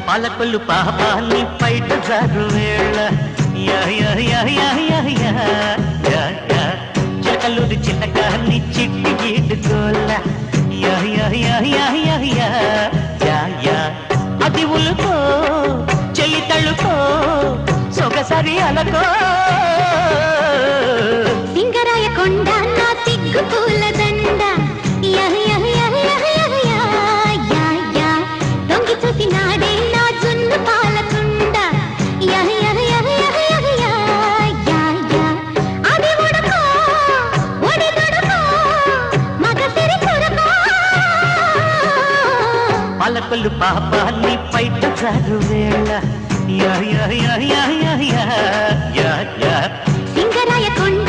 పాలకొల్లు పాపాన్ని పైట జారు వేళ చిలకల్లూరి చిన్నకాన్ని చిట్టి గీడుకోల అది ఉలుకో చెల్లి తళ్ళుకో సొగసరి అలకో సింగరాయ కొండ నా సిగ్గు పూల దండ దొంగి చూసి నాడే నా జున్ను పాలకుండ అది ఉడుకో ఒడి దొడుకో మగ సిరి కొరకో పాలకొల్లు పాపాన్ని పైట జారు వేళ సింగరాయ కొండ